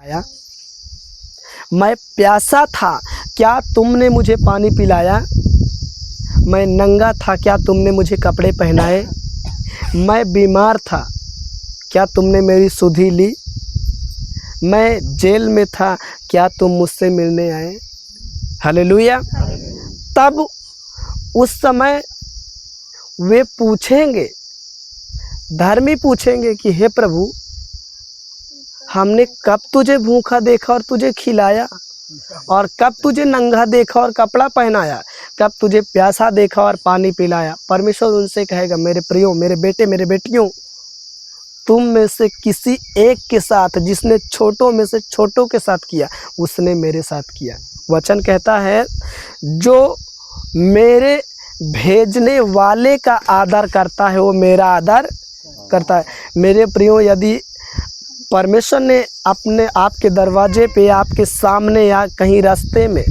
आया, मैं प्यासा था, क्या तुमने मुझे पानी पिलाया? मैं नंगा था, क्या तुमने मुझे कपड़े पहनाए? मैं बीमार था, क्या तुमने मेरी सुधि ली? मैं जेल में था, क्या तुम मुझसे मिलने आए? हालेलुया। तब उस समय वे पूछेंगे, धर्मी पूछेंगे कि हे प्रभु, हमने कब तुझे भूखा देखा और तुझे खिलाया, और कब तुझे नंगा देखा और कपड़ा पहनाया, कब तुझे प्यासा देखा और पानी पिलाया? परमेश्वर उनसे कहेगा, मेरे प्रियो, मेरे बेटे, मेरे बेटियों, तुम में से किसी एक के साथ, जिसने छोटों में से छोटों के साथ किया, उसने मेरे साथ किया। वचन कहता है, जो मेरे भेजने वाले का आदर करता है वो मेरा आदर करता है। मेरे प्रियो, यदि परमेश्वर ने अपने आपके दरवाजे पे, आपके सामने या कहीं रास्ते में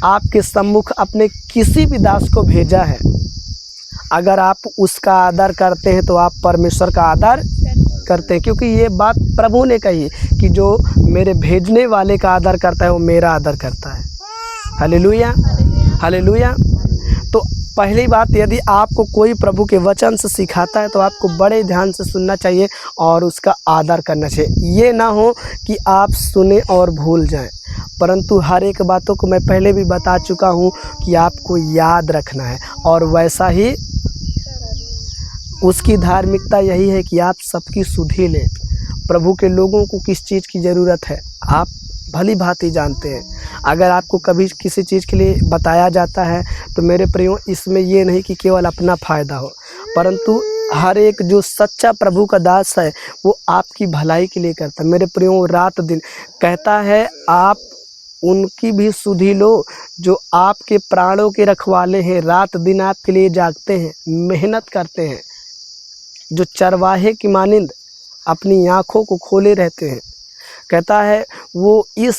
आपके सम्मुख अपने किसी भी दास को भेजा है, अगर आप उसका आदर करते हैं तो आप परमेश्वर का आदर करते हैं, क्योंकि ये बात प्रभु ने कही कि जो मेरे भेजने वाले का आदर करता है वो मेरा आदर करता है। Hallelujah, hallelujah. तो पहली बात, यदि आपको कोई प्रभु के वचन से सिखाता है तो आपको बड़े ध्यान से सुनना चाहिए और उसका आदर करना चाहिए। ये ना हो कि आप सुने और भूल जाएं, परंतु हर एक बातों को मैं पहले भी बता चुका हूँ कि आपको याद रखना है, और वैसा ही उसकी धार्मिकता यही है कि आप सबकी सुधि लें। प्रभु के लोगों को किस चीज़ की ज़रूरत है आप भली भांति जानते हैं। अगर आपको कभी किसी चीज़ के लिए बताया जाता है तो मेरे प्रियो, इसमें ये नहीं कि केवल अपना फ़ायदा हो, परंतु हर एक जो सच्चा प्रभु का दास है वो आपकी भलाई के लिए करता है। मेरे प्रियो, रात दिन कहता है, आप उनकी भी सुधि लो जो आपके प्राणों के रखवाले हैं, रात दिन आपके लिए जागते हैं, मेहनत करते हैं, जो चरवाहे की मानिंद अपनी आँखों को खोले रहते हैं। कहता है वो इस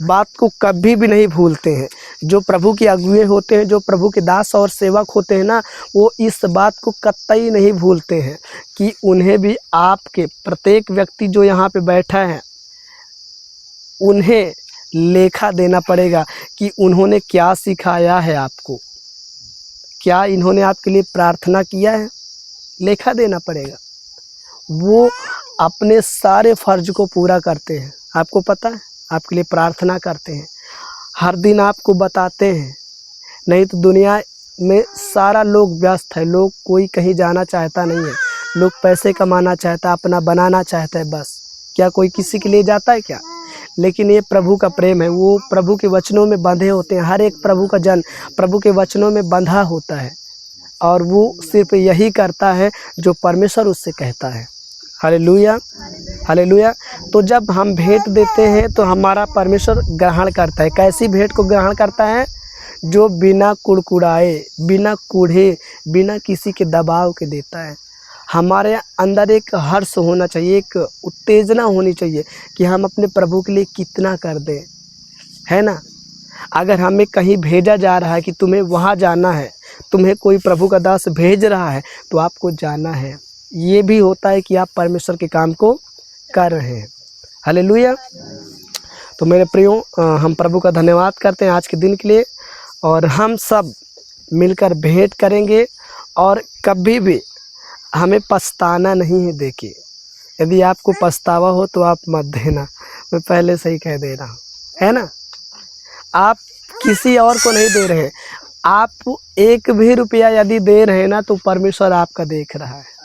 बात को कभी भी नहीं भूलते हैं। जो प्रभु के अगुए होते हैं, जो प्रभु के दास और सेवक होते हैं ना, वो इस बात को कतई नहीं भूलते हैं कि उन्हें भी आपके प्रत्येक व्यक्ति जो यहाँ पे बैठा है, उन्हें लेखा देना पड़ेगा कि उन्होंने क्या सिखाया है आपको, क्या इन्होंने आपके लिए प्रार्थना किया है, लेखा देना पड़ेगा। वो अपने सारे फर्ज को पूरा करते हैं, आपको पता है, आपके लिए प्रार्थना करते हैं, हर दिन आपको बताते हैं। नहीं तो दुनिया में सारा लोग व्यस्त है, लोग कोई कहीं जाना चाहता नहीं है, लोग पैसे कमाना चाहता है, अपना बनाना चाहता है बस। क्या कोई किसी के लिए जाता है क्या? लेकिन ये प्रभु का प्रेम है, वो प्रभु के वचनों में बंधे होते हैं। हर एक प्रभु का जन प्रभु के वचनों में बंधा होता है, और वो सिर्फ यही करता है जो परमेश्वर उससे कहता है। Hallelujah, hallelujah. तो जब हम भेंट देते हैं तो हमारा परमेश्वर ग्रहण करता है। कैसी भेंट को ग्रहण करता है? जो बिना कुड़कुड़ाए, बिना कूढ़े, बिना किसी के दबाव के देता है। हमारे अंदर एक हर्ष होना चाहिए, एक उत्तेजना होनी चाहिए कि हम अपने प्रभु के लिए कितना कर दें, है ना। अगर हमें कहीं भेजा जा रहा है कि तुम्हें वहाँ जाना है, तुम्हें कोई प्रभु का दास भेज रहा है तो आपको जाना है। ये भी होता है कि आप परमेश्वर के काम को कर रहे हैं। हालेलुया। तो मेरे प्रियो, हम प्रभु का धन्यवाद करते हैं आज के दिन के लिए, और हम सब मिलकर भेंट करेंगे, और कभी भी हमें पछताना नहीं है। देखिए, यदि आपको पछतावा हो तो आप मत देना, मैं पहले से ही कह दे रहा हूँ, है ना। आप किसी और को नहीं दे रहे, आप एक भी रुपया यदि दे रहे ना तो परमेश्वर आपका देख रहा है।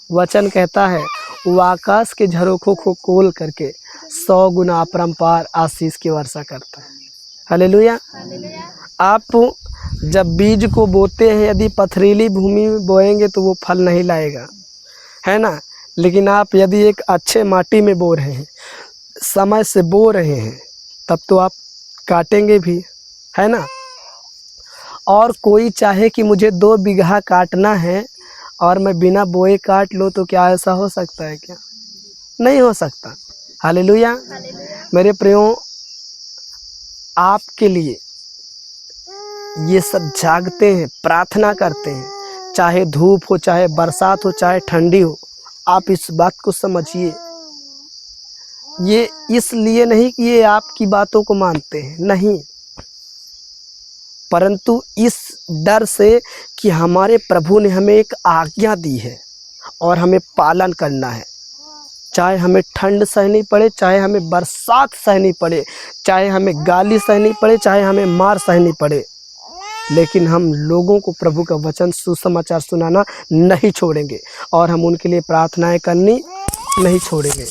वचन कहता है, वो आकाश के झरोखों को खोल करके 100 गुना अपरंपार आशीष की वर्षा करता है। हालेलुया। आप जब बीज को बोते हैं, यदि पथरीली भूमि में बोएंगे तो वो फल नहीं लाएगा, है ना। लेकिन आप यदि एक अच्छे माटी में बो रहे हैं, समय से बो रहे हैं, तब तो आप काटेंगे भी, है ना। और कोई चाहे कि मुझे 2 बीघा काटना है और मैं बिना बोए काट लूँ, तो क्या ऐसा हो सकता है क्या? नहीं हो सकता। हालेलुया। मेरे प्रियो, आपके लिए ये सब जागते हैं, प्रार्थना करते हैं, चाहे धूप हो, चाहे बरसात हो, चाहे ठंडी हो। आप इस बात को समझिए, ये इसलिए नहीं कि ये आपकी बातों को मानते हैं, नहीं, परंतु इस डर से कि हमारे प्रभु ने हमें एक आज्ञा दी है और हमें पालन करना है। चाहे हमें ठंड सहनी पड़े, चाहे हमें बरसात सहनी पड़े, चाहे हमें गाली सहनी पड़े, चाहे हमें मार सहनी पड़े, लेकिन हम लोगों को प्रभु का वचन सुसमाचार सुनाना नहीं छोड़ेंगे और हम उनके लिए प्रार्थनाएं करनी नहीं छोड़ेंगे।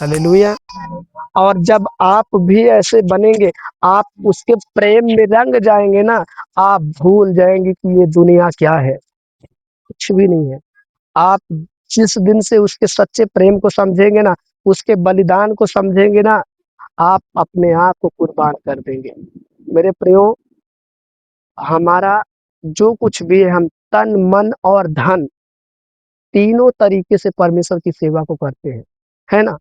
हालेलुया। और जब आप भी ऐसे बनेंगे, आप उसके प्रेम में रंग जाएंगे ना, आप भूल जाएंगे कि ये दुनिया क्या है, कुछ भी नहीं है। आप जिस दिन से उसके सच्चे प्रेम को समझेंगे ना, उसके बलिदान को समझेंगे ना, आप अपने आप को कुर्बान कर देंगे। मेरे प्रियो, हमारा जो कुछ भी है, हम तन मन और धन तीनों तरीके से परमेश्वर की सेवा को करते हैं, है ना?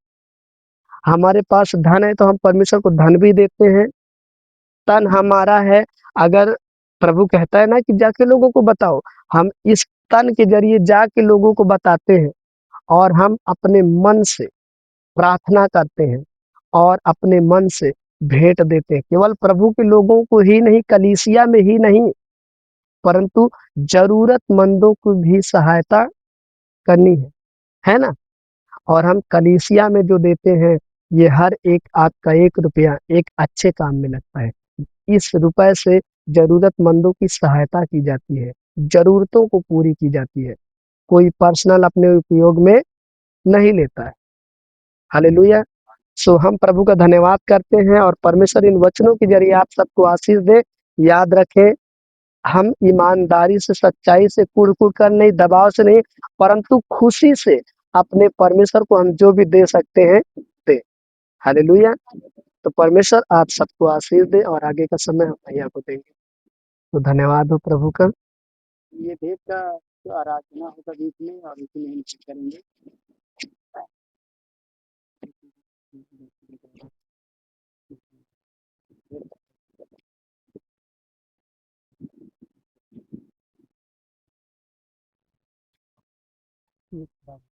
हमारे पास धन है तो हम परमेश्वर को धन भी देते हैं। तन हमारा है, अगर प्रभु कहता है ना कि जाके लोगों को बताओ, हम इस तन के जरिए जाके लोगों को बताते हैं और हम अपने मन से प्रार्थना करते हैं और अपने मन से भेंट देते हैं, केवल प्रभु के लोगों को ही नहीं, कलीसिया में ही नहीं, परंतु जरूरतमंदों को भी सहायता करनी है ना? और हम कलीसिया में जो देते हैं, ये हर एक आपका 1 रुपया एक अच्छे काम में लगता है। इस रुपए से ज़रूरतमंदों की सहायता की जाती है, ज़रूरतों को पूरी की जाती है। कोई पर्सनल अपने उपयोग में नहीं लेता है। हालेलुया! सो हम प्रभु का धन्यवाद करते हैं और परमेश्वर इन वचनों के ज़रिए आप सबको आशीष दे। याद रखें, हम ईमानदारी से, सच्चाई से, कुढ़-कुढ़ कर नहीं, दबाव से नहीं, परंतु खुशी से अपने परमेश्वर को हम जो भी दे सकते हैं, दें। हालेलुया! तो परमेश्वर आप सबको आशीष दे और आगे का समय हम भैया को देंगे। तो धन्यवाद हो प्रभु का। ये भेद का जो आराधना होगा बीच में और इसी में हम करेंगे।